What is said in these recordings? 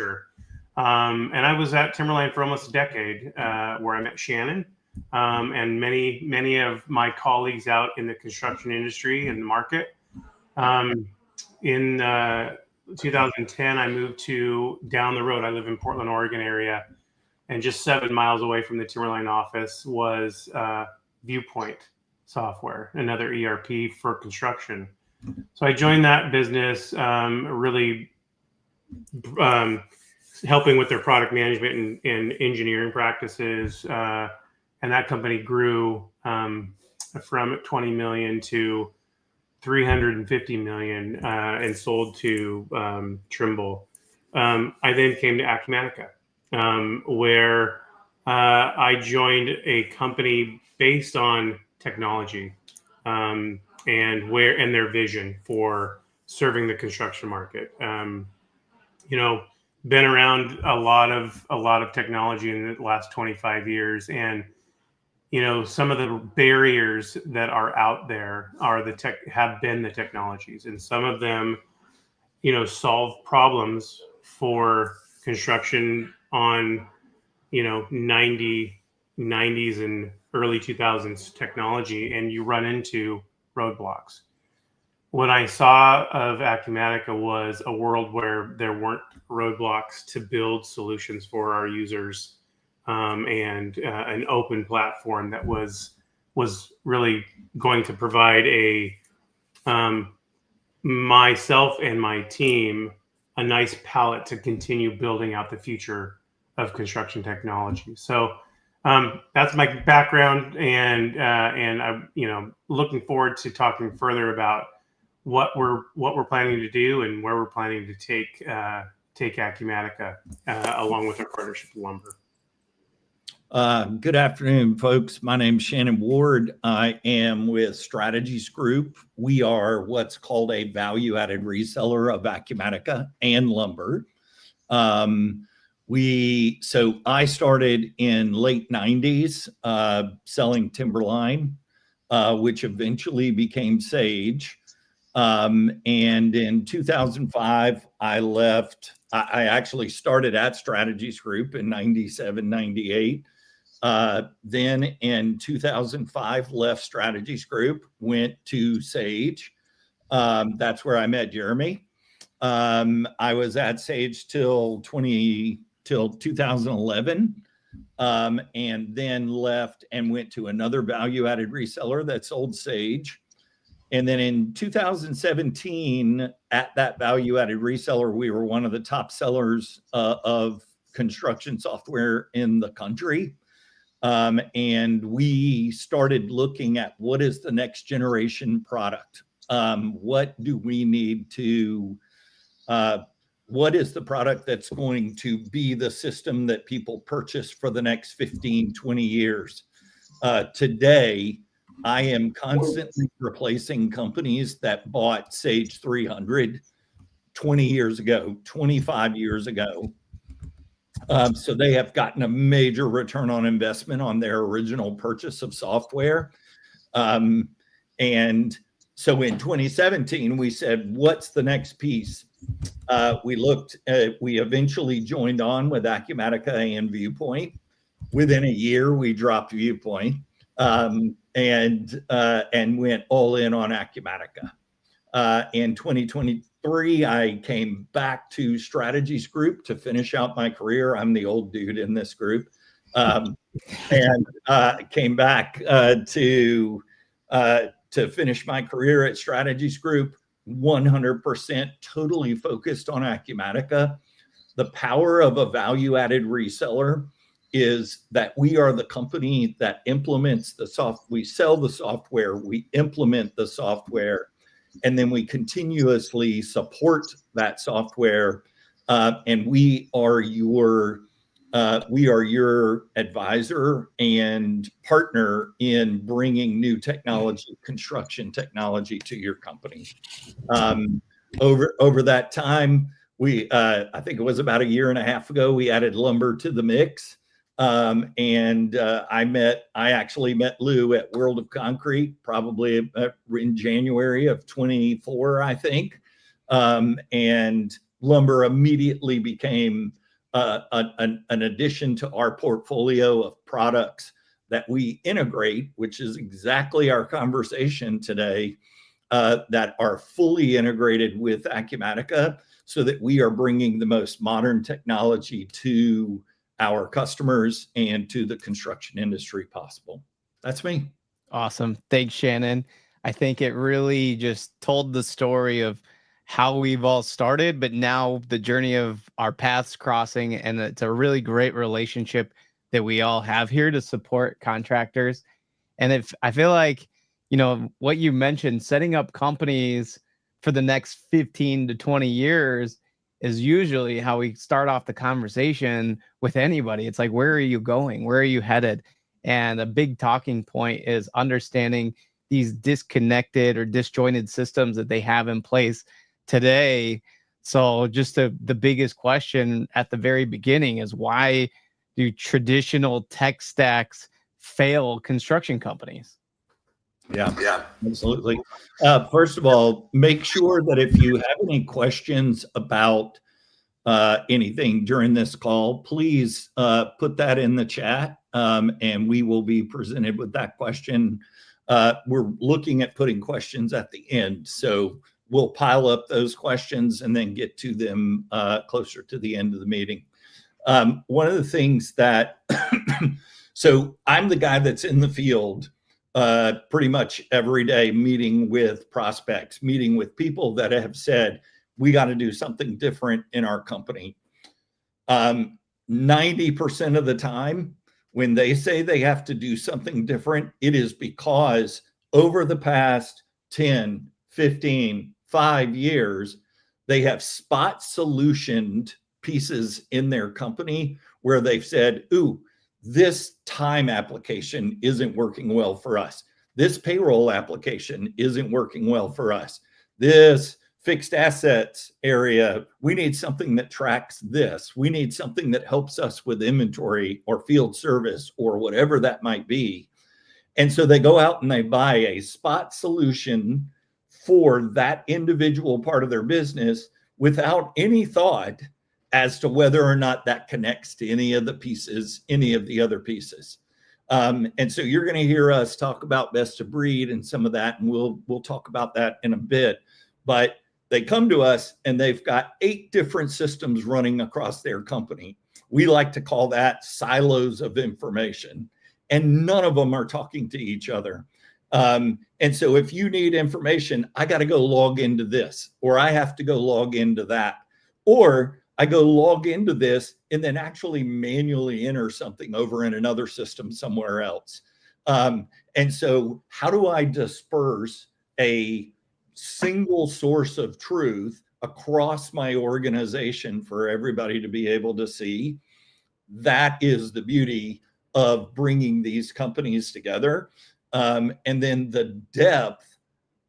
future. And I was at Timberline for almost a decade, where I met Shannon, and many of my colleagues out in the construction industry and the market. In 2010, I moved to down the road. I live in Portland, Oregon area, and just 7 miles away from the Timberline office was Viewpoint Software, another ERP for construction. So I joined that business, really helping with their product management and engineering practices. And that company grew from 20 million to 350 million and sold to Trimble. I then came to Acumatica, where I joined a company based on technology and their vision for serving the construction market. Been around a lot of technology in the last 25 years, and some of the barriers that are out there have been the technologies, and some of them, solve problems for construction on, 90s and early 2000s technology, and you run into roadblocks. What I saw of Acumatica was a world where there weren't roadblocks to build solutions for our users, and an open platform that was really going to provide myself and my team a nice palette to continue building out the future of construction technology. So that's my background, and I'm looking forward to talking further about what we're planning to do and where we're planning to take Acumatica along with our partnership with Lumber. Good afternoon, folks. My name is Shannon Ward. I am with Strategies Group. We are what's called a value-added reseller of Acumatica and Lumber. So I started in late 90s selling Timberline, which eventually became Sage. And in 2005, I left. I actually started at Strategies Group in 97, 98. Then in 2005, left Strategies Group, went to Sage. That's where I met Jeremy. I was at Sage till 2011, and then left and went to another value-added reseller that sold Sage. And then in 2017, at that value-added reseller, we were one of the top sellers of construction software in the country. And we started looking at what is the next generation product? What do we need to, what is the product that's going to be the system that people purchase for the next 15, 20 years? Today, I am constantly replacing companies that bought Sage 300 20 years ago, 25 years ago. So they have gotten a major return on investment on their original purchase of software. And so in 2017, we said, what's the next piece? We eventually joined on with Acumatica and Viewpoint. Within a year, we dropped Viewpoint and went all in on Acumatica. In 2023, I came back to Strategies Group to finish out my career. I'm the old dude in this group. And came back to finish my career at Strategies Group, 100% totally focused on Acumatica. The power of a value-added reseller is that we are the company that implements the software. We sell the software, we implement the software, and then we continuously support that software. And we are your advisor and partner in bringing new technology, construction technology, to your company. Over that time, I think it was about a year and a half ago, we added Lumber to the mix. And I actually met Lou at World of Concrete, probably in January of 24, I think. And lumber immediately became an addition to our portfolio of products that we integrate, which is exactly our conversation today, that are fully integrated with Acumatica, so that we are bringing the most modern technology to our customers and to the construction industry possible. That's me. Awesome. Thanks, Shannon. I think it really just told the story of how we've all started, but now the journey of our paths crossing, and it's a really great relationship that we all have here to support contractors. And if I feel like, what you mentioned, setting up companies for the next 15 to 20 years is usually how we start off the conversation with anybody. It's like, where are you going? Where are you headed? And a big talking point is understanding these disconnected or disjointed systems that they have in place today. So just the biggest question at the very beginning is, why do traditional tech stacks fail construction companies? Yeah, absolutely. First of all, make sure that if you have any questions about anything during this call, please put that in the chat, and we will be presented with that question. We're looking at putting questions at the end, so we'll pile up those questions and then get to them closer to the end of the meeting. One of the things that, so I'm the guy that's in the field pretty much every day, meeting with prospects, meeting with people that have said, we got to do something different in our company. 90% of the time, when they say they have to do something different, it is because over the past 10, 15, 5 years, they have spot solutioned pieces in their company where they've said, ooh, this time application isn't working well for us. This payroll application isn't working well for us. This fixed assets area, we need something that tracks this. We need something that helps us with inventory or field service or whatever that might be. And so they go out and they buy a spot solution for that individual part of their business without any thought as to whether or not that connects to any of the pieces, any of the other pieces. And so you're going to hear us talk about best of breed and some of that, and we'll talk about that in a bit. But they come to us and they've got 8 different systems running across their company. We like to call that silos of information, and none of them are talking to each other. And so if you need information, I got to go log into this, or I have to go log into that, or I go log into this and then actually manually enter something over in another system somewhere else. And so how do I disperse a single source of truth across my organization for everybody to be able to see? That is the beauty of bringing these companies together. And then the depth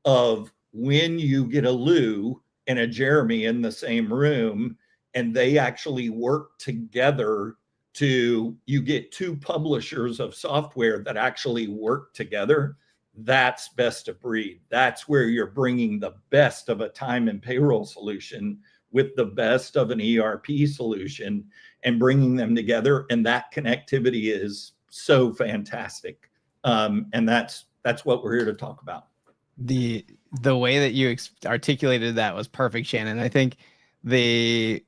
of when you get a Lou and a Jeremy in the same room, and they actually work together you get 2 publishers of software that actually work together. That's best of breed. That's where you're bringing the best of a time and payroll solution with the best of an ERP solution and bringing them together. And that connectivity is so fantastic. And that's what we're here to talk about. The way that you articulated that was perfect, Shannon. I think the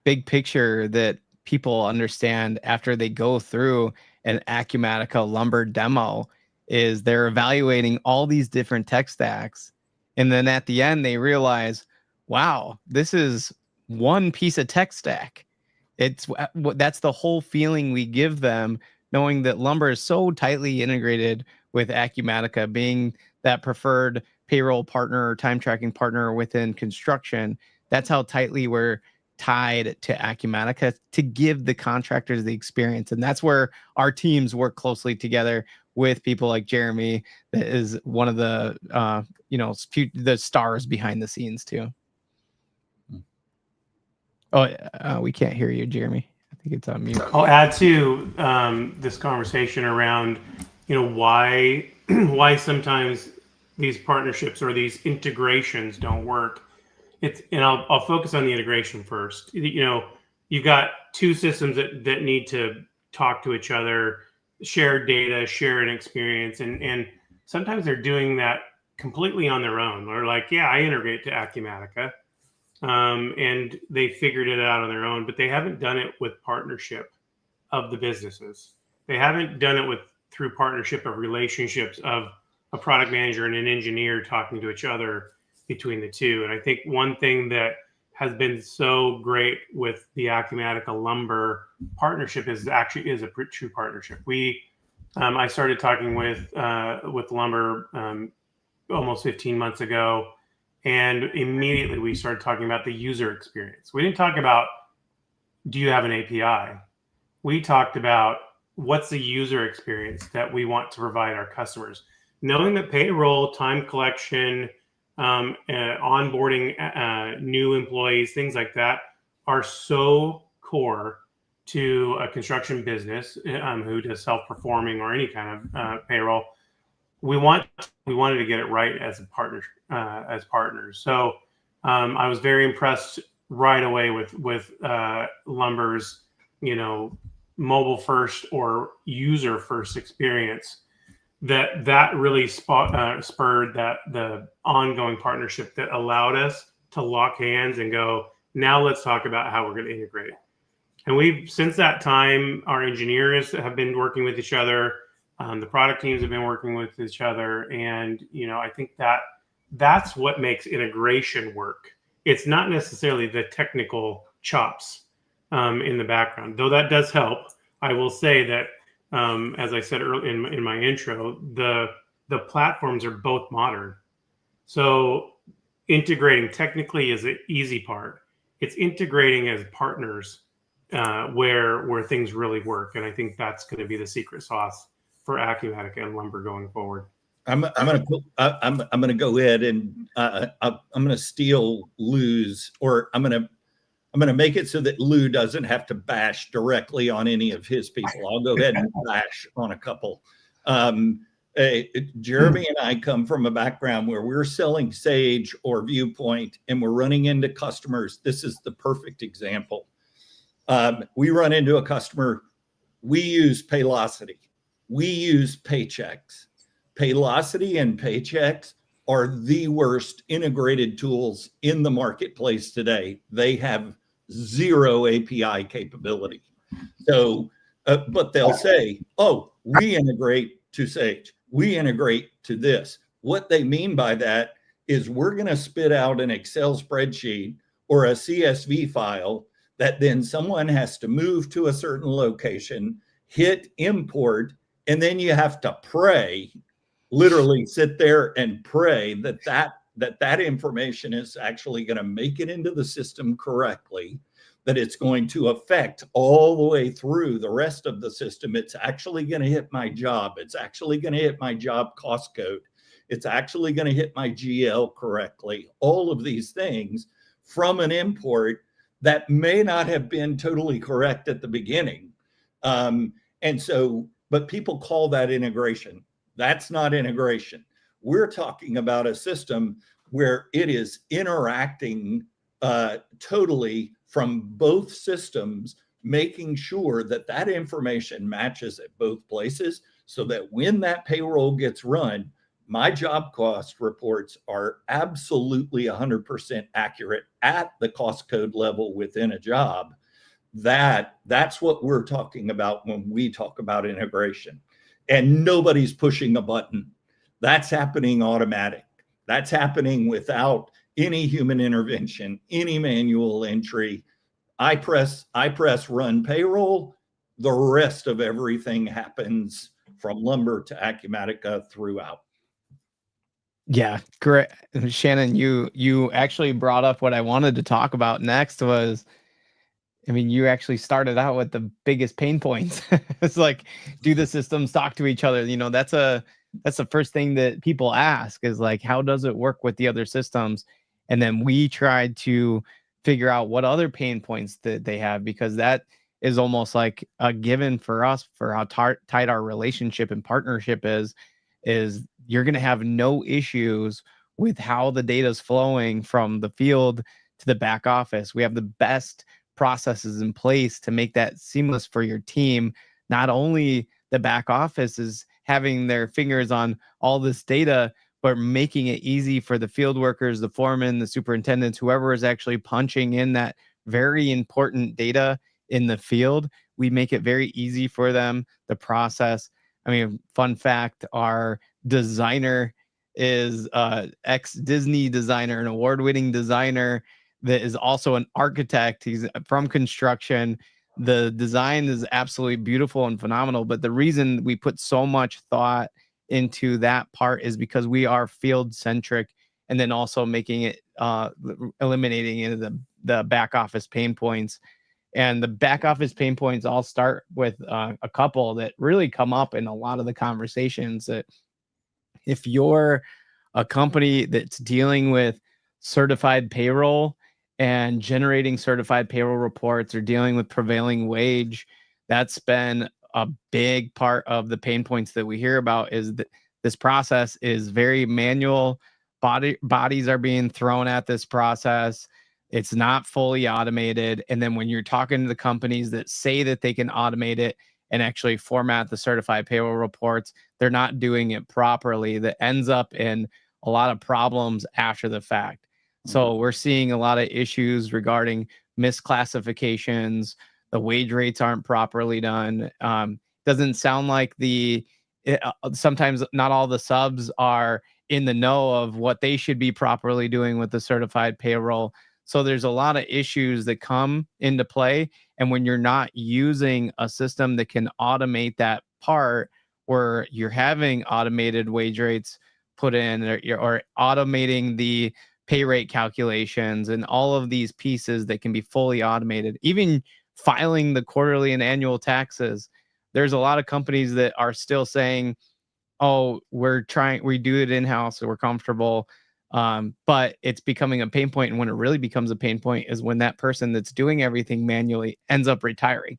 big picture that people understand after they go through an Acumatica lumber demo is they're evaluating all these different tech stacks. And then at the end, they realize, wow, this is one piece of tech stack. That's the whole feeling we give them, knowing that lumber is so tightly integrated with Acumatica, being that preferred payroll partner or time tracking partner within construction. That's how tightly we're tied to Acumatica to give the contractors the experience. And that's where our teams work closely together with people like Jeremy, that is one of the the stars behind the scenes too. We can't hear you, Jeremy. I think it's on mute. I'll add to this conversation around why sometimes these partnerships or these integrations don't work. I'll focus on the integration first. You've got two systems that need to talk to each other, share data, share an experience, and sometimes they're doing that completely on their own. Or like, yeah, I integrate to Acumatica, and they figured it out on their own, but they haven't done it with partnership of the businesses. They haven't done it through partnership of relationships of a product manager and an engineer talking to each other between the two. And I think one thing that has been so great with the Acumatica lumber partnership is a true partnership. I started talking with lumber almost 15 months ago, and immediately we started talking about the user experience. We didn't talk about, do you have an API? We talked about what's the user experience that we want to provide our customers, knowing that payroll, time collection, onboarding new employees, things like that are so core to a construction business who does self-performing or any kind of payroll. We wanted to get it right as a partner, as partners. So I was very impressed right away with Lumber's, mobile first or user first experience. That really spurred the ongoing partnership that allowed us to lock hands and go, now let's talk about how we're going to integrate. And since that time, our engineers have been working with each other. The product teams have been working with each other. And, I think that's what makes integration work. It's not necessarily the technical chops in the background, though that does help. I will say that, as I said earlier in my intro, the platforms are both modern. So integrating technically is the easy part. It's integrating as partners where things really work. And I think that's going to be the secret sauce for Acumatica and lumber going forward. I'm gonna go ahead and I'm gonna steal Lou's, or I'm gonna make it so that Lou doesn't have to bash directly on any of his people. I'll go ahead and bash on a couple. Jeremy and I come from a background where we're selling Sage or Viewpoint, and we're running into customers. This is the perfect example. We run into a customer. We use Paylocity. We use Paychecks. Paylocity and Paychecks are the worst integrated tools in the marketplace today. They have zero API capability. So, but they'll say, oh, we integrate to Sage. We integrate to this. What they mean by that is we're going to spit out an Excel spreadsheet or a CSV file that then someone has to move to a certain location, hit import, and then you have to pray, literally sit there and pray that information is actually going to make it into the system correctly, that it's going to affect all the way through the rest of the system. It's actually going to hit my job. It's actually going to hit my job cost code. It's actually going to hit my GL correctly. All of these things from an import that may not have been totally correct at the beginning. But people call that integration. That's not integration. We're talking about a system where it is interacting totally from both systems, making sure that information matches at both places, so that when that payroll gets run, my job cost reports are absolutely 100% accurate at the cost code level within a job. That's what we're talking about when we talk about integration. And nobody's pushing a button. That's happening automatic. That's happening without any human intervention, any manual entry. I press run payroll. The rest of everything happens from lumber to Acumatica throughout. Yeah, great. Shannon, you actually brought up what I wanted to talk about next was, you actually started out with the biggest pain points. It's like, do the systems talk to each other? That's the first thing that people ask is like, how does it work with the other systems? And then we tried to figure out what other pain points that they have, because that is almost like a given for us for how tight our relationship and partnership is you're going to have no issues with how the data is flowing from the field to the back office. We have the best processes in place to make that seamless for your team. Not only the back office is having their fingers on all this data, but making it easy for the field workers, the foremen, the superintendents, whoever is actually punching in that very important data in the field. We make it very easy for them, the process. I mean, fun fact, our designer is ex-Disney designer, an award-winning designer that is also an architect. He's from construction. The design is absolutely beautiful and phenomenal, but the reason we put so much thought into that part is because we are field centric, and then also making it eliminating into the back office pain points. And the back office pain points all start with a couple that really come up in a lot of the conversations. That if you're a company that's dealing with certified payroll and generating certified payroll reports, or dealing with prevailing wage, that's been a big part of the pain points that we hear about. Is that this process is very manual. Bodies are being thrown at this process. It's not fully automated. And then when you're talking to the companies that say that they can automate it and actually format the certified payroll reports, they're not doing it properly. That ends up in a lot of problems after the fact. So we're seeing a lot of issues regarding misclassifications. The wage rates aren't properly done. Doesn't sound like sometimes not all the subs are in the know of what they should be properly doing with the certified payroll. So there's a lot of issues that come into play. And when you're not using a system that can automate that part, where you're having automated wage rates put in, or automating the pay rate calculations and all of these pieces that can be fully automated, even filing the quarterly and annual taxes. There's a lot of companies that are still saying, oh, we do it in-house, so we're comfortable. But it's becoming a pain point. And when it really becomes a pain point is when that person that's doing everything manually ends up retiring.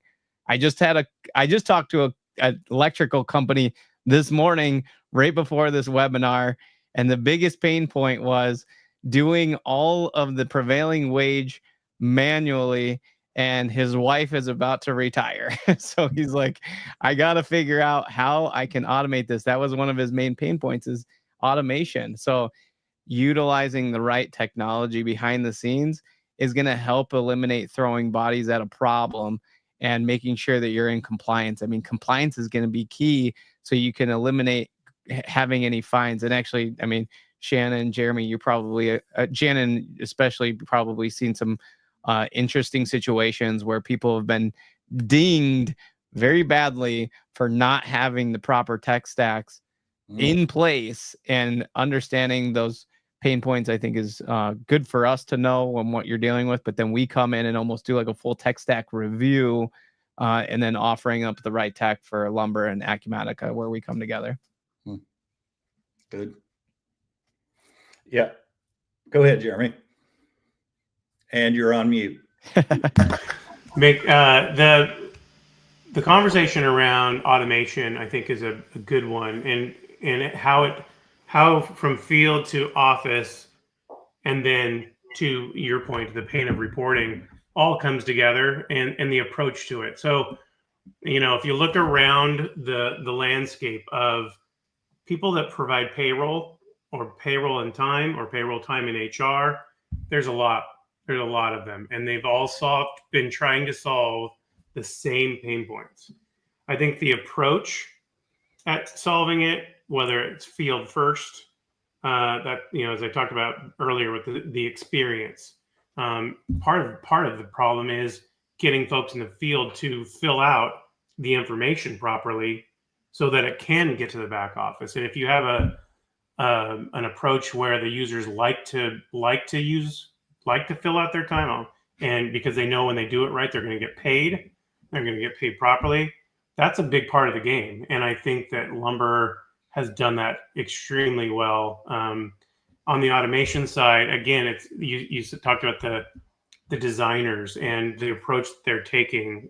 I just talked to an electrical company this morning, right before this webinar. And the biggest pain point was doing all of the prevailing wage manually, and his wife is about to retire. So he's like, I got to figure out how I can automate this. That was one of his main pain points, is automation. So utilizing the right technology behind the scenes is going to help eliminate throwing bodies at a problem and making sure that you're in compliance. I mean, compliance is going to be key, so you can eliminate having any fines. And actually, I mean, Shannon, Jeremy, you probably, Shannon especially, probably seen some interesting situations where people have been dinged very badly for not having the proper tech stacks in place. And understanding those pain points, I think, is good for us to know on what you're dealing with. But then we come in and almost do like a full tech stack review, and then offering up the right tech for Lumber and Acumatica, where we come together. Good. Yeah. Go ahead, Jeremy. And you're on mute. Make the conversation around automation, I think, is a good one, and how from field to office, and then to your point, the pain of reporting, all comes together, and the approach to it. So, if you look around the landscape of people that provide payroll, or payroll in time, or payroll time in HR, there's a lot of them, and they've all been trying to solve the same pain points. I think the approach at solving it, whether it's field first, that, as I talked about earlier with the experience, part of the problem is getting folks in the field to fill out the information properly so that it can get to the back office. And if you have an approach where the users like to fill out their time out, and because they know when they do it right, they're going to get paid, properly, that's a big part of the game. And I think that Lumber has done that extremely well. On the automation side, again, it's you talked about the designers and the approach that they're taking.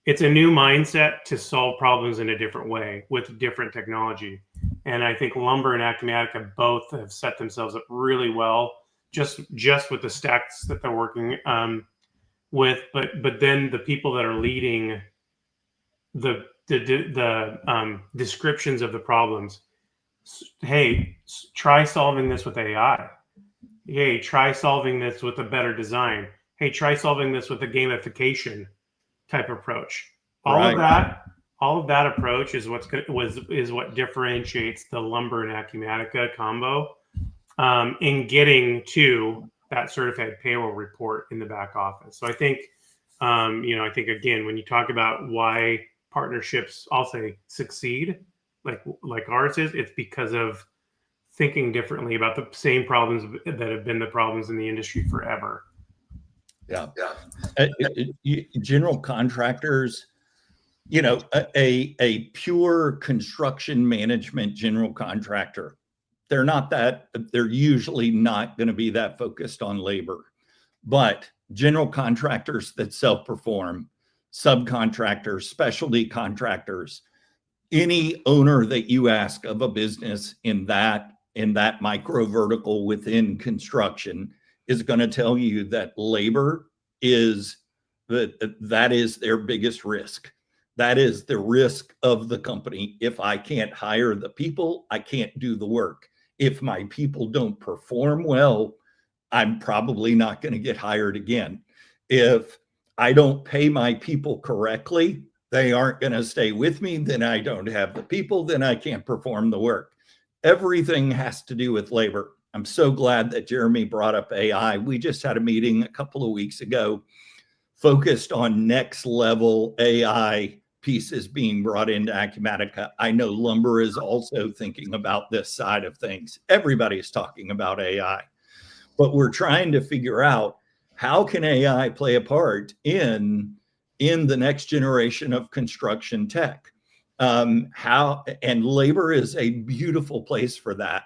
It's a new mindset to solve problems in a different way with different technology. And I think lumber and Acumatica both have set themselves up really well, just with the stacks that they're working with. But then the people that are leading the descriptions of the problems. Hey, try solving this with AI. Hey, try solving this with a better design. Hey, try solving this with a gamification type approach. All of that approach is what differentiates the lumber and Acumatica combo in getting to that certified payroll report in the back office. So I think, I think again, when you talk about why partnerships, I'll say, succeed, like ours is, it's because of thinking differently about the same problems that have been the problems in the industry forever. Yeah. General contractors, a pure construction management general contractor, they're usually not going to be that focused on labor. But general contractors that self-perform, subcontractors, specialty contractors, any owner that you ask of a business in that micro vertical within construction is going to tell you that labor is that is their biggest risk. That is the risk of the company. If I can't hire the people, I can't do the work. If my people don't perform well, I'm probably not going to get hired again. If I don't pay my people correctly, they aren't going to stay with me. Then I don't have the people. Then I can't perform the work. Everything has to do with labor. I'm so glad that Jeremy brought up AI. We just had a meeting a couple of weeks ago focused on next level AI pieces being brought into Acumatica. I know lumber is also thinking about this side of things. Everybody's talking about AI, but we're trying to figure out how can AI play a part in the next generation of construction tech. And labor is a beautiful place for that.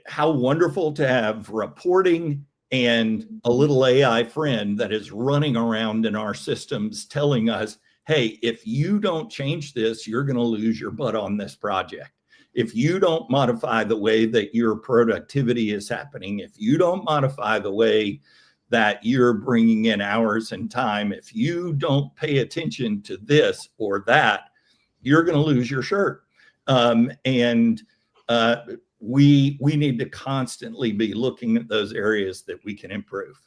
How wonderful to have reporting and a little AI friend that is running around in our systems telling us, hey, if you don't change this, you're going to lose your butt on this project. If you don't modify the way that your productivity is happening, if you don't modify the way that you're bringing in hours and time, if you don't pay attention to this or that, you're going to lose your shirt. We need to constantly be looking at those areas that we can improve.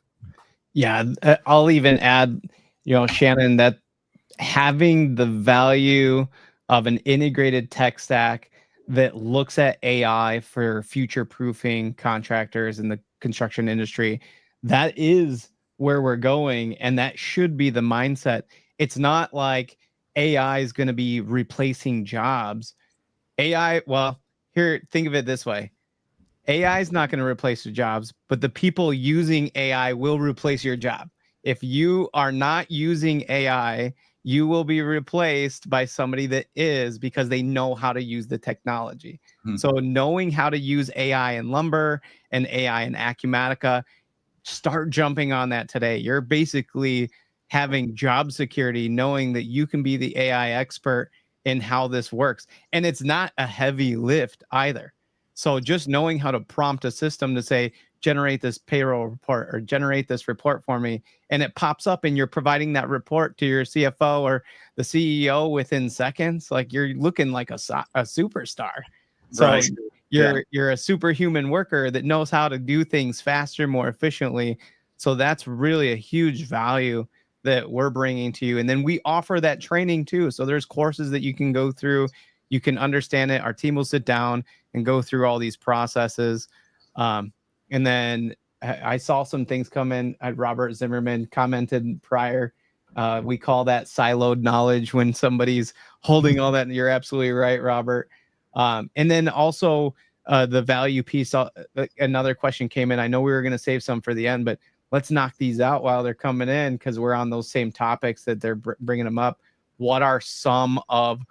Yeah, I'll even add, Shannon, that having the value of an integrated tech stack that looks at AI for future proofing contractors in the construction industry, that is where we're going. And that should be the mindset. It's not like AI is going to be replacing jobs. AI, well, here, think of it this way. AI is not going to replace your jobs, but the people using AI will replace your job. If you are not using AI, you will be replaced by somebody that is, because they know how to use the technology. So knowing how to use AI in lumber and AI in Acumatica, start jumping on that today. You're basically having job security, knowing that you can be the AI expert in how this works. And it's not a heavy lift either. So just knowing how to prompt a system to say, generate this payroll report or generate this report for me, and it pops up and you're providing that report to your CFO or the CEO within seconds, like you're looking like a superstar. So right. You're a superhuman worker that knows how to do things faster, more efficiently. So that's really a huge value that we're bringing to you. And then we offer that training too. So there's courses that you can go through. You can understand it. Our team will sit down and go through all these processes. And then I saw some things come in. Robert Zimmerman commented prior. We call that siloed knowledge when somebody's holding all that. And you're absolutely right, Robert. And then also the value piece. Another question came in. I know we were going to save some for the end, but let's knock these out while they're coming in, because we're on those same topics that they're bringing them up. What are some of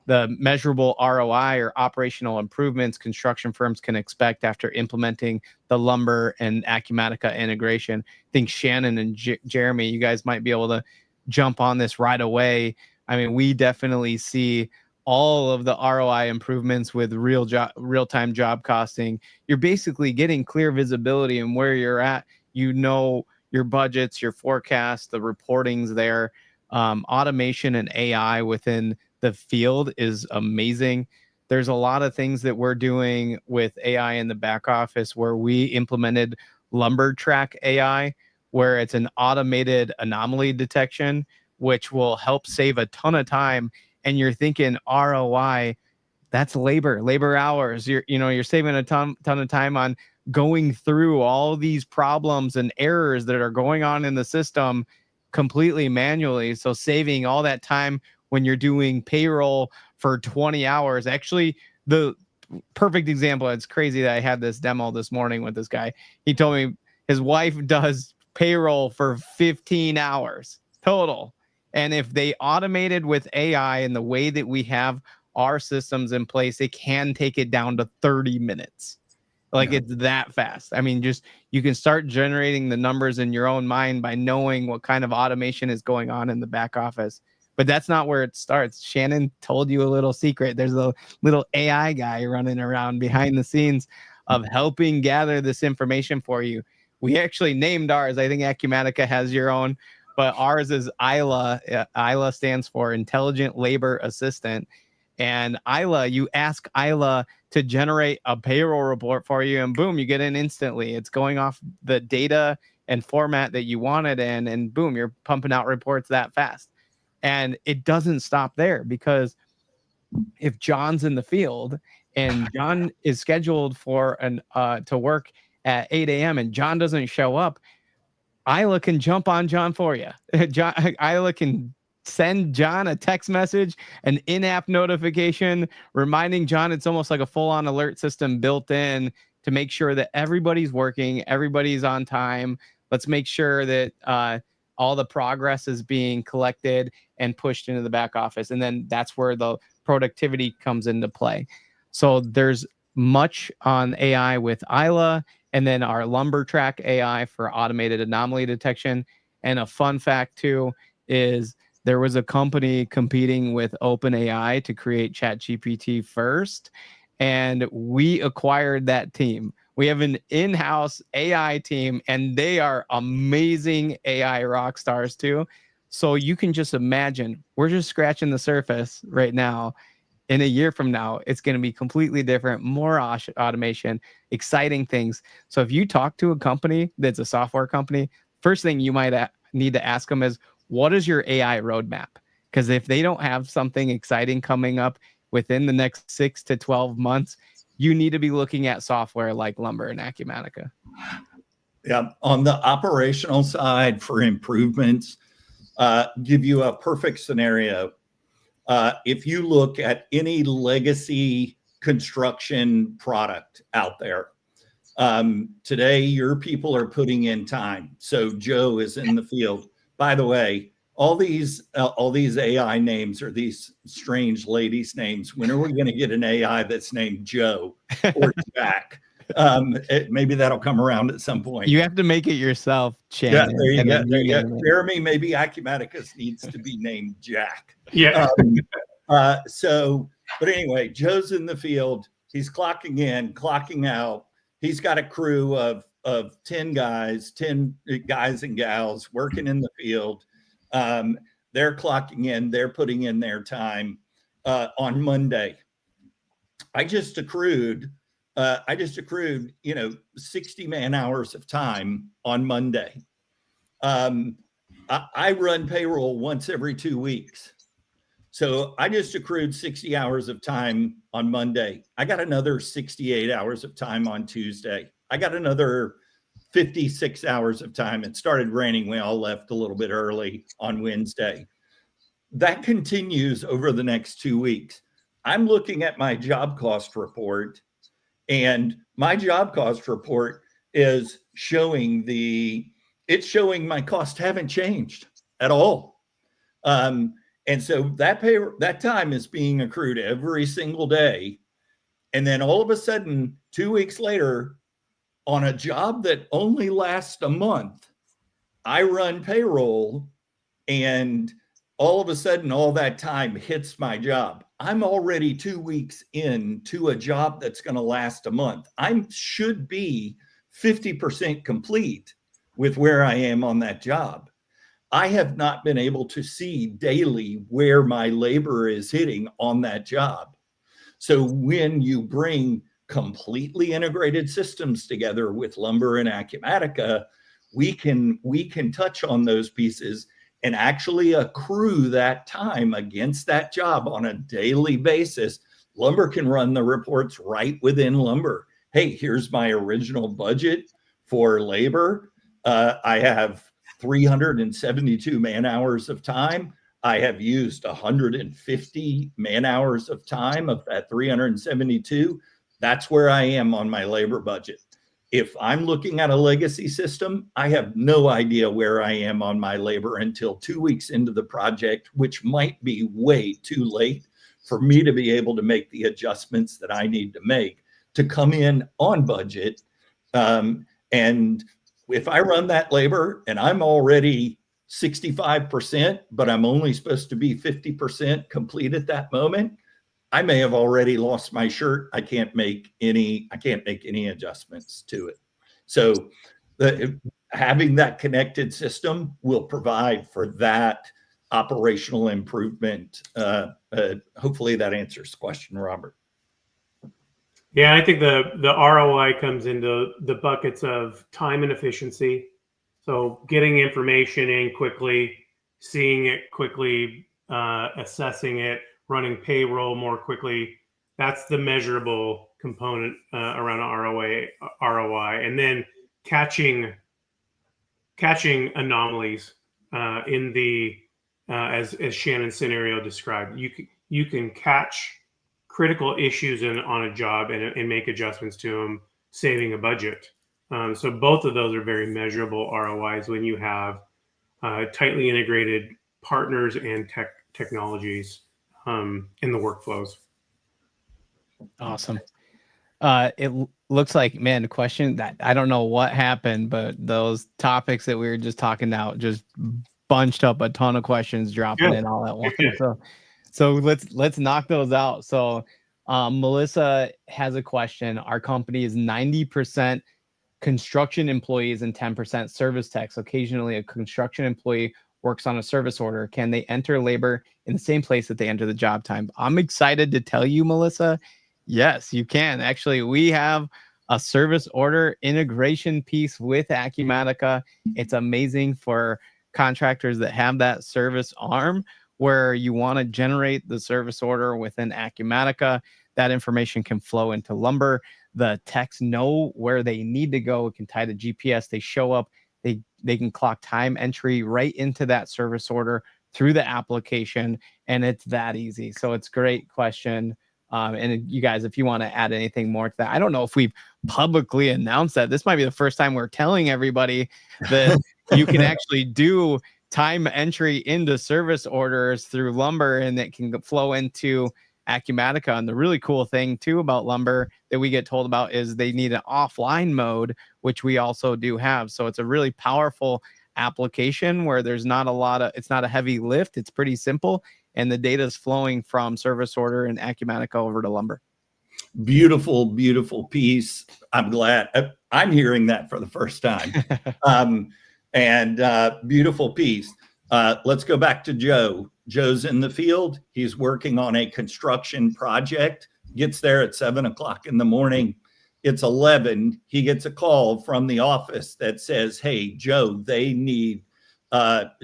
the measurable ROI or operational improvements construction firms can expect after implementing the lumber and Acumatica integration? I think Shannon and Jeremy, you guys might be able to jump on this right away. I mean, we definitely see all of the ROI improvements with real-time job costing. You're basically getting clear visibility in where you're at. You know your budgets, your forecasts, the reporting's there. Automation and AI within the field is amazing. There's a lot of things that we're doing with AI in the back office where we implemented Lumber Track AI, where it's an automated anomaly detection, which will help save a ton of time. And you're thinking ROI, that's labor hours. You're saving a ton of time on going through all these problems and errors that are going on in the system completely manually. So saving all that time when you're doing payroll for 20 hours. Actually, the perfect example, it's crazy that I had this demo this morning with this guy. He told me his wife does payroll for 15 hours total. And if they automated with AI and the way that we have our systems in place, it can take it down to 30 minutes. Like it's that fast. I mean, just you can start generating the numbers in your own mind by knowing what kind of automation is going on in the back office. But that's not where it starts. Shannon told you a little secret. There's a little AI guy running around behind the scenes of helping gather this information for you. We actually named ours. I think Acumatica has your own, but ours is ILA. ILA stands for Intelligent Labor Assistant. And ILA, you ask ILA to generate a payroll report for you, and boom, you get in instantly. It's going off the data and format that you wanted in, and boom, you're pumping out reports that fast. And it doesn't stop there, because if John's in the field and John is scheduled for to work at 8 a.m. and John doesn't show up, Isla can jump on John for you. Isla can send John a text message, an in-app notification reminding John. It's almost like a full-on alert system built in to make sure that everybody's working, everybody's on time. Let's make sure that all the progress is being collected and pushed into the back office. And then that's where the productivity comes into play. So there's much on AI with Isla, and then our Lumber Track AI for automated anomaly detection. And a fun fact too is there was a company competing with OpenAI to create ChatGPT first, and we acquired that team. We have an in-house AI team, and they are amazing AI rock stars too. So you can just imagine, we're just scratching the surface right now. In a year from now, it's going to be completely different, more automation, exciting things. So if you talk to a company that's a software company, first thing you might need to ask them is, what is your AI roadmap? Because if they don't have something exciting coming up within the next 6 to 12 months, you need to be looking at software like Lumber and Acumatica. Yeah, on the operational side for improvements, give you a perfect scenario. If you look at any legacy construction product out there, today your people are putting in time. So Joe is in the field. By the way, all these AI names are these strange ladies' names. When are we going to get an AI that's named Joe or Jack? Maybe that'll come around at some point. You have to make it yourself, Shannon. Yeah, there you go. Jeremy, maybe Acumatica needs to be named Jack. Yeah. But anyway, Joe's in the field. He's clocking in, clocking out. He's got a crew of 10 guys and gals working in the field. They're clocking in, they're putting in their time on Monday. I just accrued 60 man hours of time on Monday. I run payroll once every 2 weeks. So I just accrued 60 hours of time on Monday. I got another 68 hours of time on Tuesday. I got another 56 hours of time. It started raining. We all left a little bit early on Wednesday. That continues over the next 2 weeks. I'm looking at my job cost report, and my job cost report is showing my costs haven't changed at all. And so that time is being accrued every single day. And then all of a sudden, 2 weeks later, on a job that only lasts a month, I run payroll, and all of a sudden, all that time hits my job. I'm already 2 weeks into a job that's going to last a month. I should be 50% complete with where I am on that job. I have not been able to see daily where my labor is hitting on that job. So when you bring completely integrated systems together with Lumber and Acumatica, we can touch on those pieces and actually accrue that time against that job on a daily basis. Lumber can run the reports right within Lumber. Hey, here's my original budget for labor. I have 372 man hours of time. I have used 150 man hours of time of that 372. That's where I am on my labor budget. If I'm looking at a legacy system, I have no idea where I am on my labor until 2 weeks into the project, which might be way too late for me to be able to make the adjustments that I need to make to come in on budget. And if I run that labor and I'm already 65%, but I'm only supposed to be 50% complete at that moment, I may have already lost my shirt. I can't make any adjustments to it. So having that connected system will provide for that operational improvement. Hopefully that answers the question, Robert. Yeah, I think the ROI comes into the buckets of time and efficiency. So getting information in quickly, seeing it quickly, assessing it, running payroll more quickly. That's the measurable component around ROI, and then catching anomalies in the as Shannon's scenario described. You can catch critical issues on a job and make adjustments to them, saving a budget. So both of those are very measurable ROIs when you have tightly integrated partners and technologies in the workflows. Awesome. It looks like, man, the question that I don't know what happened, but those topics that we were just talking about just bunched up a ton of questions dropping in all at once. So let's knock those out. So Melissa has a question. Our company is 90% construction employees and 10% service techs. Occasionally a construction employee works on a service order. Can they enter labor in the same place that they enter the job time? I'm excited to tell you, Melissa, yes, you can. Actually, we have a service order integration piece with Acumatica. It's amazing for contractors that have that service arm where you want to generate the service order within Acumatica. That information can flow into Lumber. The techs know where they need to go. It can tie to GPS. They show up. They can clock time entry right into that service order through the application, and it's that easy. So it's a great question. And you guys, if you want to add anything more to that, I don't know if we've publicly announced that. This might be the first time we're telling everybody that you can actually do time entry into service orders through Lumber, and it can flow into Acumatica. And the really cool thing too about Lumber that we get told about is they need an offline mode, which we also do have. So it's a really powerful application where there's not a lot of, it's not a heavy lift. It's pretty simple. And the data is flowing from service order and Acumatica over to Lumber. Beautiful, beautiful piece. I'm glad I'm hearing that for the first time. Beautiful piece. Let's go back to Joe. Joe's in the field. He's working on a construction project, gets there at 7 o'clock in the morning. It's 11. He gets a call from the office that says, hey, Joe, they need,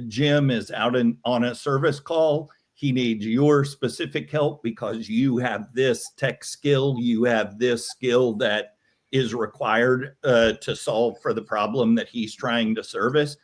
Jim is out on a service call. He needs your specific help because you have this tech skill. You have this skill that is required to solve for the problem that he's trying to service.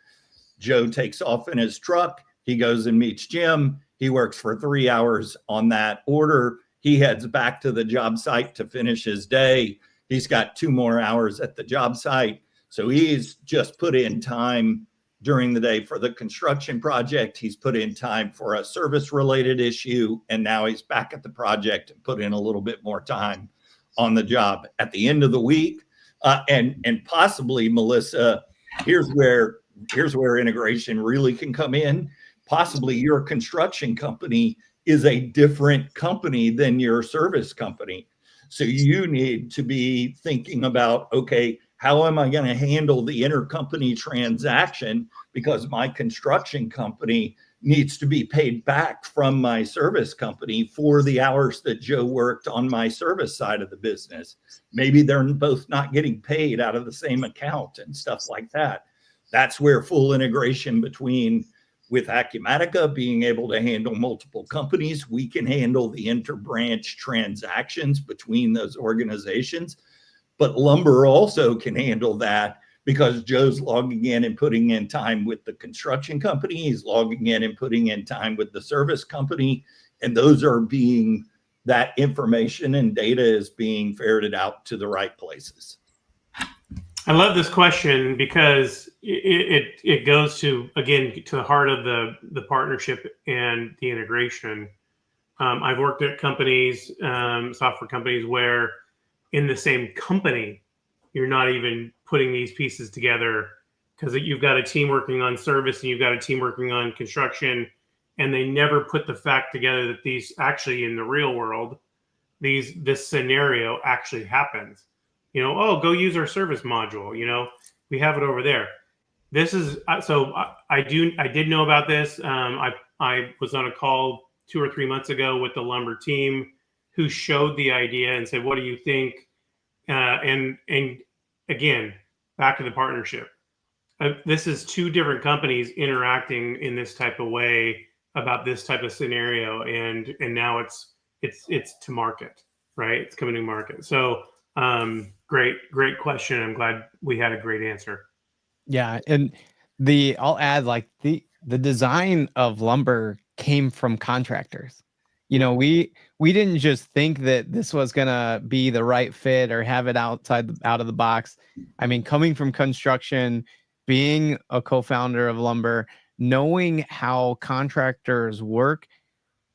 Joe takes off in his truck. He goes and meets Jim. He works for 3 hours on that order. He heads back to the job site to finish his day. He's got 2 more hours at the job site. So he's just put in time during the day for the construction project. He's put in time for a service related issue. And now he's back at the project and put in a little bit more time on the job at the end of the week. And possibly, Melissa, here's where integration really can come in. possibly your construction company is a different company than your service company. So you need to be thinking about, okay, how am I going to handle the intercompany transaction? Because my construction company needs to be paid back from my service company for the hours that Joe worked on my service side of the business. Maybe they're both not getting paid out of the same account and stuff like that. That's where full integration with Acumatica being able to handle multiple companies, we can handle the interbranch transactions between those organizations. But Lumber also can handle that because Joe's logging in and putting in time with the construction company. He's logging in and putting in time with the service company. And that information and data is being ferreted out to the right places. I love this question because it goes to, again, to the heart of the partnership and the integration. I've worked at companies, software companies, where in the same company, you're not even putting these pieces together because you've got a team working on service and you've got a team working on construction, and they never put the fact together that these actually in the real world, this scenario actually happens. Oh, go use our service module. We have it over there. This is so I did know about this. I was on a call 2 or 3 months ago with the Lumber team who showed the idea and said, what do you think? And again, back to the partnership. This is 2 different companies interacting in this type of way about this type of scenario, and now it's to market, right? It's coming to market. So great question. I'm glad we had a great answer. Yeah, and I'll add, like, the design of Lumber came from contractors. We didn't just think that this was gonna be the right fit or have it out of the box. I mean, coming from construction, being a co-founder of Lumber, knowing how contractors work,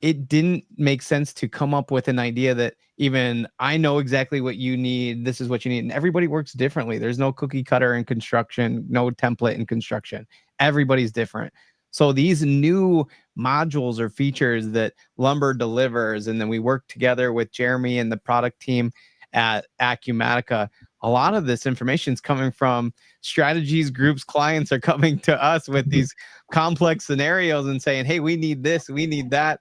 it didn't make sense to come up with an idea that even I know exactly what you need. This is what you need. And everybody works differently. There's no cookie cutter in construction, no template in construction. Everybody's different. So these new modules or features that Lumber delivers, and then we work together with Jeremy and the product team at Acumatica. A lot of this information is coming from strategies groups. Clients are coming to us with these complex scenarios and saying, hey, we need this, we need that.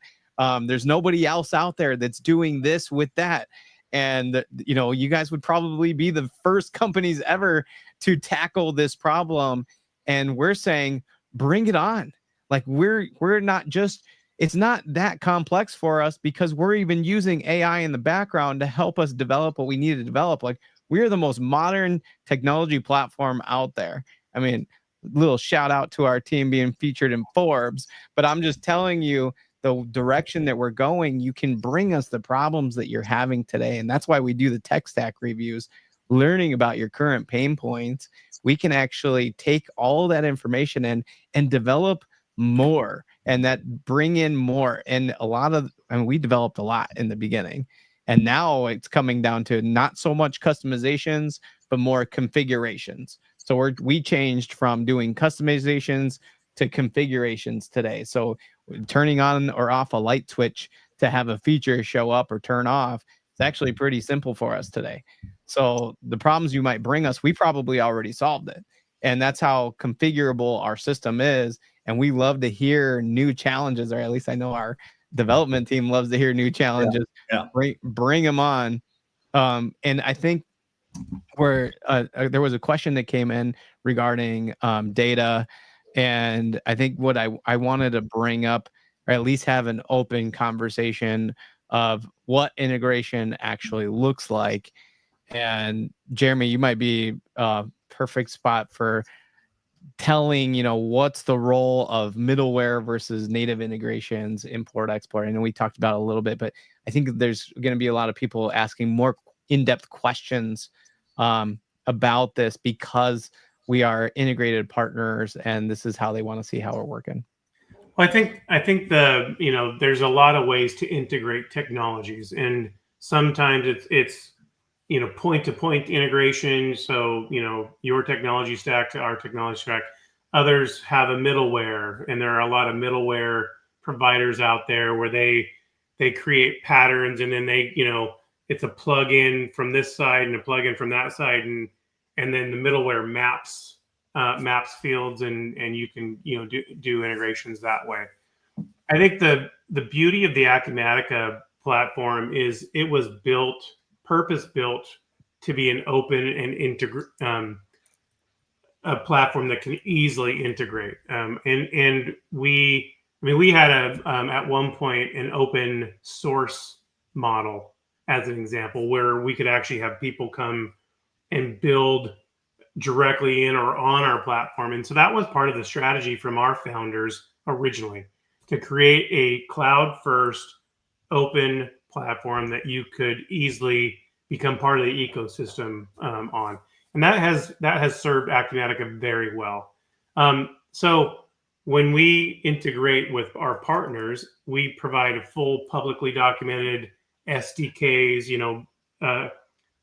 There's nobody else out there that's doing this with that. And, you guys would probably be the first companies ever to tackle this problem. And we're saying, bring it on. Like we're not just, it's not that complex for us because we're even using AI in the background to help us develop what we need to develop. Like we're the most modern technology platform out there. I mean, little shout out to our team being featured in Forbes, but I'm just telling you the direction that we're going. You can bring us the problems that you're having today. And that's why we do the tech stack reviews, learning about your current pain points. We can actually take all that information and develop more, and that bring in more. And we developed a lot in the beginning, and now it's coming down to not so much customizations, but more configurations. So we changed from doing customizations to configurations today. So turning on or off a light switch to have a feature show up or turn off, it's actually pretty simple for us today. So the problems you might bring us, we probably already solved it. And that's how configurable our system is. And we love to hear new challenges, or at least I know our development team loves to hear new challenges. Yeah. Bring them on. And I think there was a question that came in regarding data. And I think what I wanted to bring up, or at least have an open conversation of what integration actually looks like. And Jeremy, you might be a perfect spot for telling, what's the role of middleware versus native integrations, import, export. I know we talked about it a little bit, but I think there's going to be a lot of people asking more in-depth questions about this because we are integrated partners, and this is how they want to see how we're working. Well, I think there's a lot of ways to integrate technologies, and sometimes it's point-to-point integration. So your technology stack to our technology stack. Others have a middleware, and there are a lot of middleware providers out there where they create patterns, and then they, it's a plug-in from this side and a plug-in from that side, and then the middleware maps fields, and you can do integrations that way. I think the beauty of the Acumatica platform is it was purpose built to be an open and a platform that can easily integrate. And we had at one point an open source model as an example, where we could actually have people come and build directly in or on our platform. And so that was part of the strategy from our founders originally, to create a cloud first open platform that you could easily become part of the ecosystem on. And that has served Acumatica very well. So when we integrate with our partners, we provide a full publicly documented SDKs,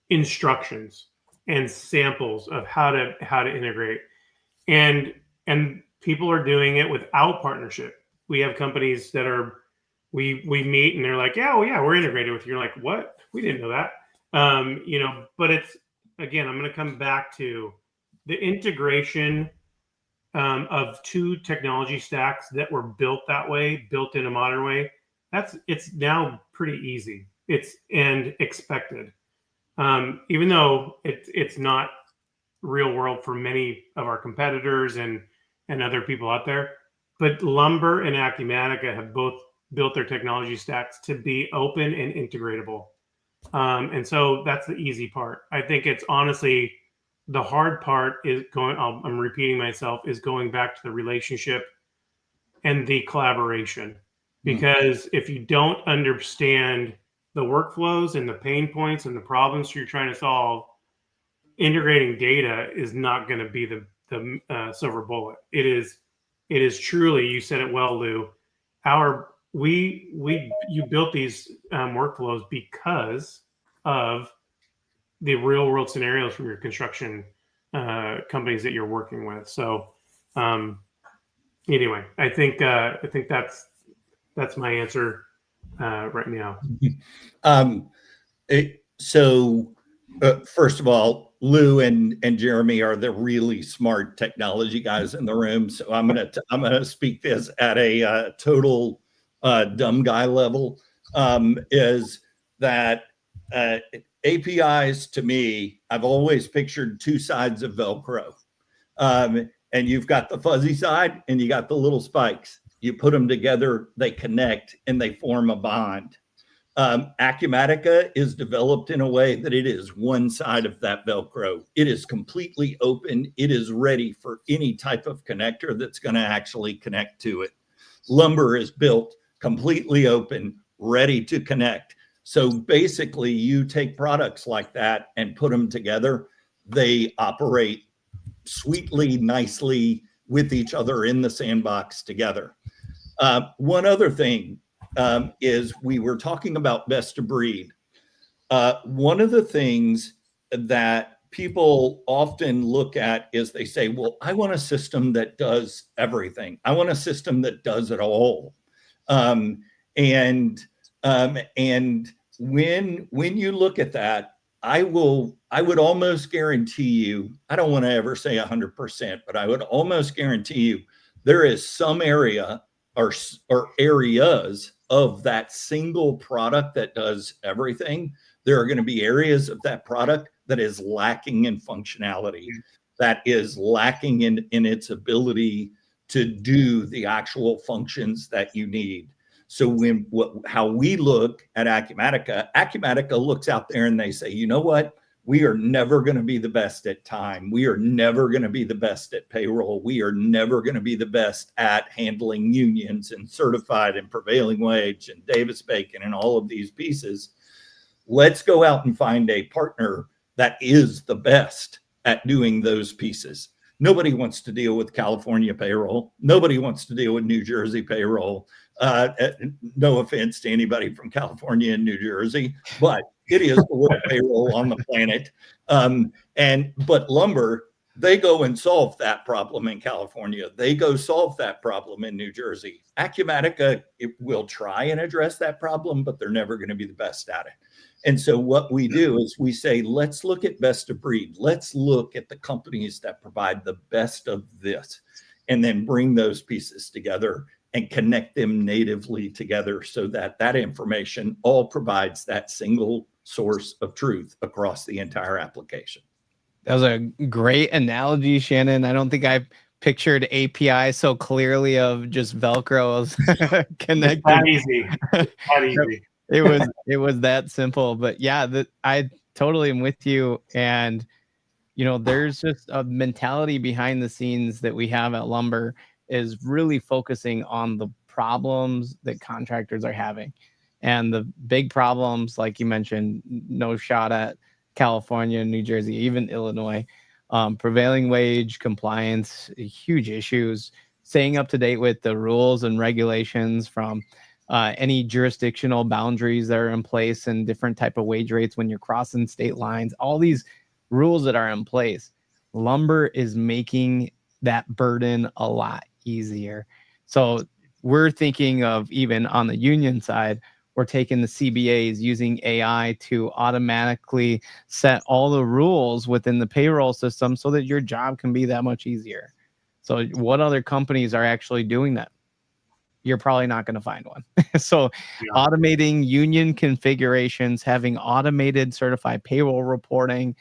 instructions and samples of how to integrate. And people are doing it without partnership. We have companies that we meet and they're like, yeah, we're integrated with you. You're like, what? We didn't know that. But it's, again, I'm going to come back to the integration of two technology stacks that were built that way, built in a modern way. It's now pretty easy. And expected. Even though it's not real world for many of our competitors and other people out there, but Lumber and Acumatica have both built their technology stacks to be open and integratable. And so that's the easy part. I think it's honestly the hard part is I'm repeating myself, is going back to the relationship and the collaboration. Because if you don't understand the workflows and the pain points and the problems you're trying to solve, integrating data is not going to be the silver bullet. It is truly, you said it well, Lou. You built these workflows because of the real world scenarios from your construction companies that you're working with. So anyway, I think that's my answer right now. First of all, Lou and Jeremy are the really smart technology guys in the room. So I'm gonna speak this at a total dumb guy level. Is that APIs to me, I've always pictured two sides of Velcro, and you've got the fuzzy side and you got the little spikes. You put them together, they connect, and they form a bond. Acumatica is developed in a way that it is one side of that Velcro. It is completely open. It is ready for any type of connector that's going to actually connect to it. Lumber is built completely open, ready to connect. So basically, you take products like that and put them together. They operate sweetly, nicely with each other in the sandbox together. One other thing is we were talking about best of breed. One of the things that people often look at is they say, well, I want a system that does everything. I want a system that does it all. And when you look at that, I would almost guarantee you, I don't want to ever say 100%, but I would almost guarantee you there is some area or areas of that single product that does everything. There are going to be areas of that product that is lacking in functionality, that is lacking in its ability to do the actual functions that you need. So how we look at Acumatica looks out there and they say, you know what? We are never going to be the best at time. We are never going to be the best at payroll. We are never going to be the best at handling unions and certified and prevailing wage and Davis-Bacon and all of these pieces. Let's go out and find a partner that is the best at doing those pieces. Nobody wants to deal with California payroll. Nobody wants to deal with New Jersey payroll. No offense to anybody from California and New Jersey, but it is the worst payroll on the planet. But Lumber They go and solve that problem in California. They go solve that problem in New Jersey. Acumatica will try and address that problem, but they're never going to be the best at it. And so what we do is we say, let's look at best of breed. Let's look at the companies that provide the best of this, and then bring those pieces together and connect them natively together so that that information all provides that single source of truth across the entire application. That was a great analogy, Shannon. I don't think I pictured API so clearly of just Velcros connected. That easy. That easy. It was that simple. But yeah, I totally am with you. And there's just a mentality behind the scenes that we have at Lumber is really focusing on the problems that contractors are having. And the big problems, like you mentioned, no shot at California, New Jersey, even Illinois, prevailing wage, compliance, huge issues, staying up to date with the rules and regulations from any jurisdictional boundaries that are in place and different type of wage rates when you're crossing state lines, all these rules that are in place. Lumber is making that burden a lot easier. So we're thinking of, even on the union side, we're taking the CBAs, using AI to automatically set all the rules within the payroll system so that your job can be that much easier. So what other companies are actually doing that? You're probably not going to find one. So automating union configurations, having automated certified payroll reporting.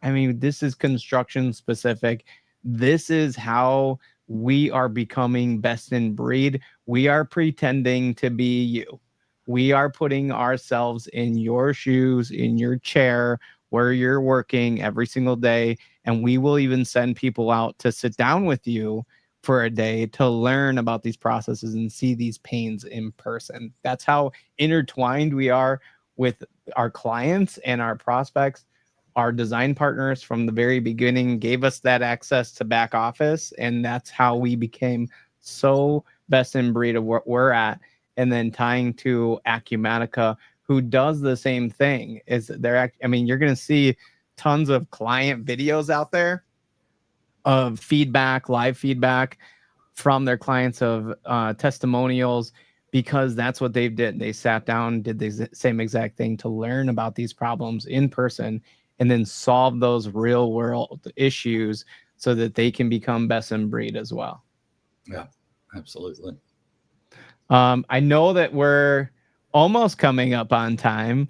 I mean, this is construction specific. This is how we are becoming best in breed. We are pretending to be you. We are putting ourselves in your shoes, in your chair, where you're working every single day. And we will even send people out to sit down with you for a day to learn about these processes and see these pains in person. That's how intertwined we are with our clients and our prospects. Our design partners from the very beginning gave us that access to back office, and that's how we became so best in breed of what we're at. And then tying to Acumatica, who does the same thing. You're going to see tons of client videos out there of feedback, live feedback from their clients, of testimonials, because that's what they did. They sat down, did the same exact thing to learn about these problems in person, and then solve those real world issues so that they can become best in breed as well. Yeah, absolutely. I know that we're almost coming up on time.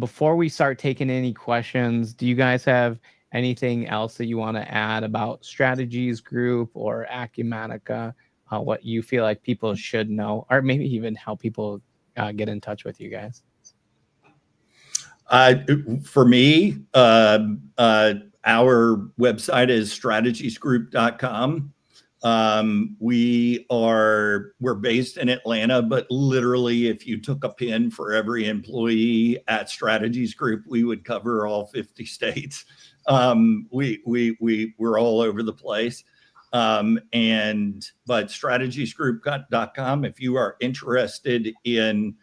Before we start taking any questions, do you guys have anything else that you want to add about Strategies Group or Acumatica, what you feel like people should know, or maybe even how people get in touch with you guys? For me, our website is strategiesgroup.com. We're based in Atlanta, but literally if you took a pin for every employee at Strategies Group, we would cover all 50 states. We're all over the place. But strategiesgroup.com, if you are interested in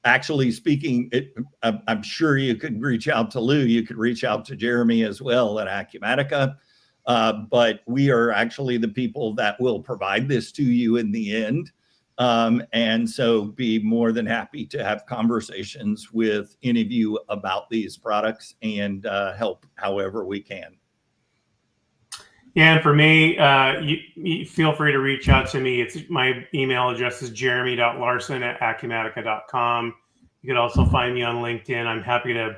actually speaking, I'm sure you could reach out to Lou. You could reach out to Jeremy as well at Acumatica. But we are actually the people that will provide this to you in the end. And so be more than happy to have conversations with any of you about these products and help however we can. Yeah, and for me, you feel free to reach out to me. My email address is jeremy.larsen@acumatica.com. You could also find me on LinkedIn. I'm happy to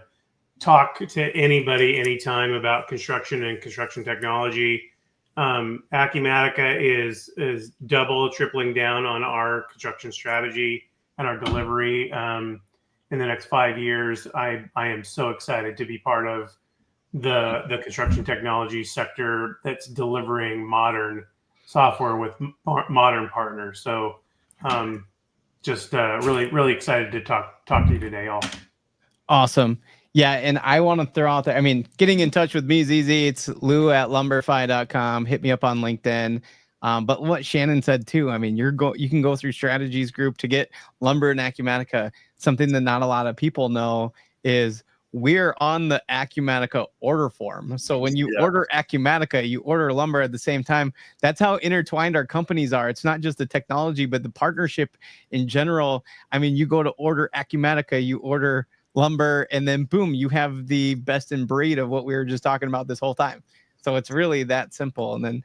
talk to anybody anytime about construction and construction technology. Acumatica is tripling down on our construction strategy and our delivery in the next 5 years. I am so excited to be part of the construction technology sector that's delivering modern software with modern partners. So just really excited to talk to you today, all. Awesome. Yeah, and I want to throw out there, getting in touch with me is easy. It's lou@lumberfi.com. Hit me up on LinkedIn. But what Shannon said too, you can go through Strategies Group to get Lumber and Acumatica. Something that not a lot of people know is we're on the Acumatica order form. So when you order Acumatica, you order lumber at the same time. That's how intertwined our companies are. It's not just the technology, but the partnership in general. I mean, you go to order Acumatica, you order lumber, and then boom, you have the best in breed of what we were just talking about this whole time. So it's really that simple. And then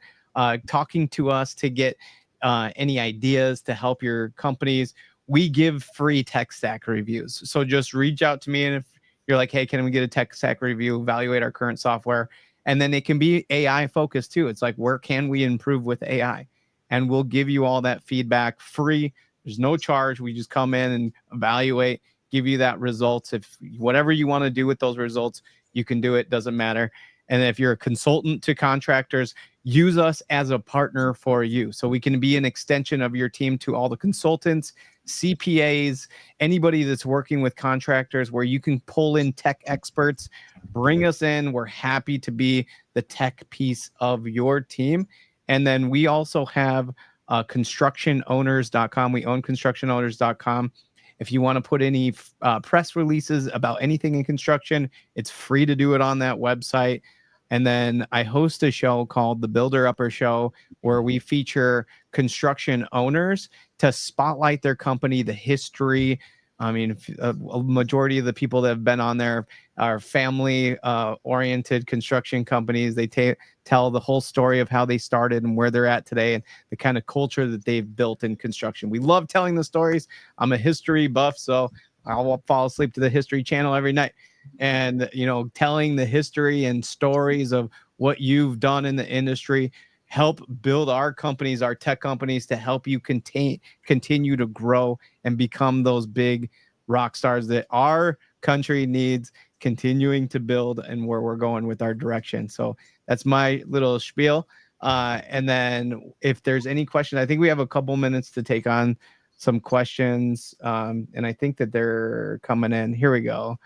talking to us to get any ideas to help your companies. We give free tech stack reviews. So just reach out to me, and if you're like, hey, can we get a tech stack review, evaluate our current software? And then it can be AI focused too. It's like, where can we improve with AI? And we'll give you all that feedback free. There's no charge. We just come in and evaluate, give you that results. If whatever you want to do with those results, you can do it. Doesn't matter. And if you're a consultant to contractors, use us as a partner for you. So we can be an extension of your team to all the consultants, CPAs, anybody that's working with contractors, where you can pull in tech experts, bring us in. We're happy to be the tech piece of your team. And then we also have constructionowners.com. We own constructionowners.com. If you want to put any press releases about anything in construction, it's free to do it on that website. And then I host a show called The Builder Upper Show, where we feature construction owners to spotlight their company, the history. I mean, a majority of the people that have been on there are family-oriented construction companies. They tell the whole story of how they started and where they're at today and the kind of culture that they've built in construction. We love telling the stories. I'm a history buff, so I'll fall asleep to the History Channel every night. And, you know, telling the history and stories of what you've done in the industry, help build our companies, our tech companies, to help you continue to grow and become those big rock stars that our country needs, continuing to build, and where we're going with our direction. So that's my little spiel. And then if there's any question, I think we have a couple minutes to take on some questions. And I think that they're coming in. Here we go.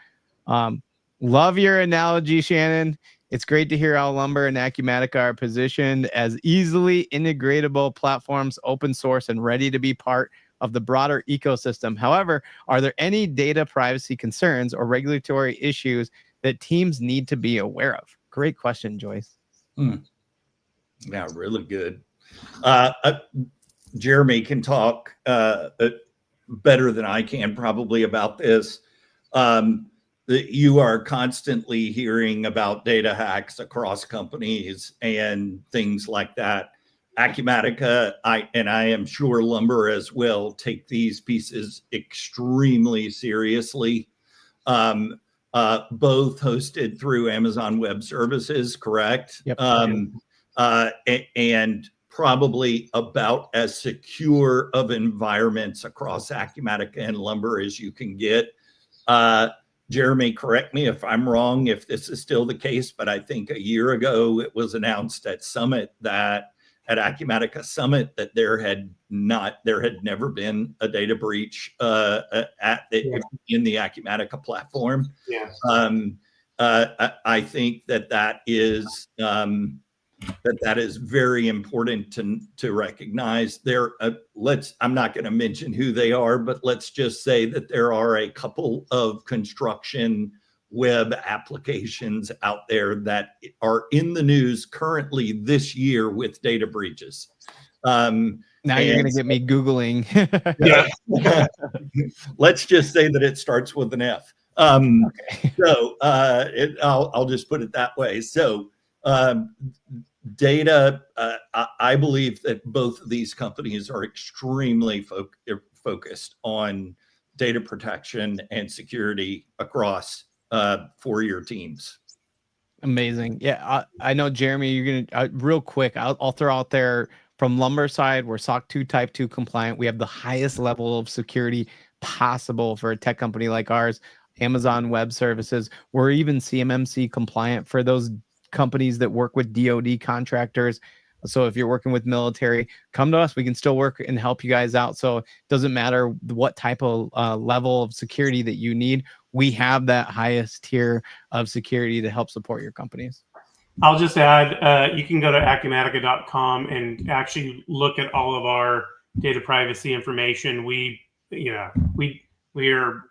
Love your analogy, Shannon. It's great to hear how lumber and Acumatica are positioned as easily integratable platforms, open source, and ready to be part of the broader ecosystem. However, are there any data privacy concerns or regulatory issues that teams need to be aware of? Great question, Joyce. Yeah, really good. Jeremy can talk better than I can probably about this. You are constantly hearing about data hacks across companies and things like that. Acumatica, I am sure lumber as well, take these pieces extremely seriously. Both hosted through Amazon Web Services, correct? Yep. And probably about as secure of environments across Acumatica and lumber as you can get. Jeremy, correct me if I'm wrong, if this is still the case, but I think a year ago it was announced at Summit that at Acumatica Summit that there had never been a data breach in the Acumatica platform. Yeah. I think that is that is very important to recognize. I'm not going to mention who they are, but let's just say that there are a couple of construction web applications out there that are in the news currently this year with data breaches. Now you're going to get me Googling. Yeah. Let's just say that it starts with an F. Okay. So I'll just put it that way. So data, I believe that both of these companies are extremely focused on data protection and security across for your teams. Amazing. Yeah, I know, Jeremy, you're going to real quick. I'll throw out there from lumber side, we're SOC 2 Type 2 compliant. We have the highest level of security possible for a tech company like ours. Amazon Web Services. We're even CMMC compliant for those companies that work with DoD contractors. So if you're working with military, come to us. We can still work and help you guys out. So it doesn't matter what type of level of security that you need. We have that highest tier of security to help support your companies. I'll just add, you can go to acumatica.com and actually look at all of our data privacy information. We We are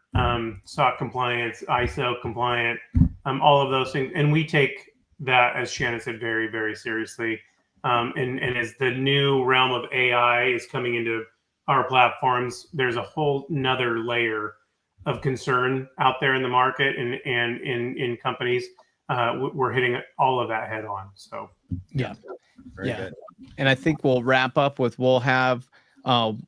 SOC compliance, ISO compliant, all of those things. And we take that, as Shannon said, very, very seriously. And as the new realm of AI is coming into our platforms, there's a whole nother layer of concern out there in the market and in companies. We're hitting all of that head on. So Yeah. Very good. And I think we'll wrap up with, we'll have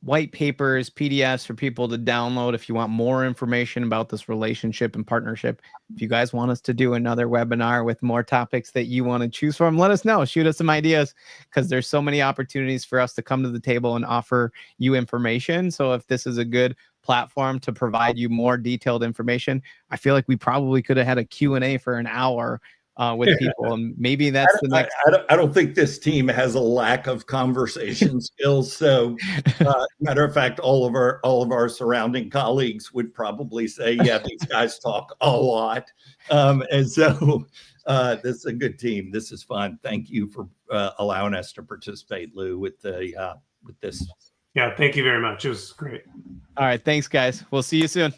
white papers, PDFs for people to download if you want more information about this relationship and partnership. If you guys want us to do another webinar with more topics that you want to choose from, let us know. Shoot us some ideas, because there's so many opportunities for us to come to the table and offer you information. So if this is a good platform to provide you more detailed information, I feel like we probably could have had a Q&A for an hour with people, and maybe that's the next. I don't think this team has a lack of conversation skills. So, matter of fact, all of our surrounding colleagues would probably say, "Yeah, these guys talk a lot." And so, this is a good team. This is fun. Thank you for allowing us to participate, Lou, with this. Yeah, thank you very much. It was great. All right, thanks, guys. We'll see you soon.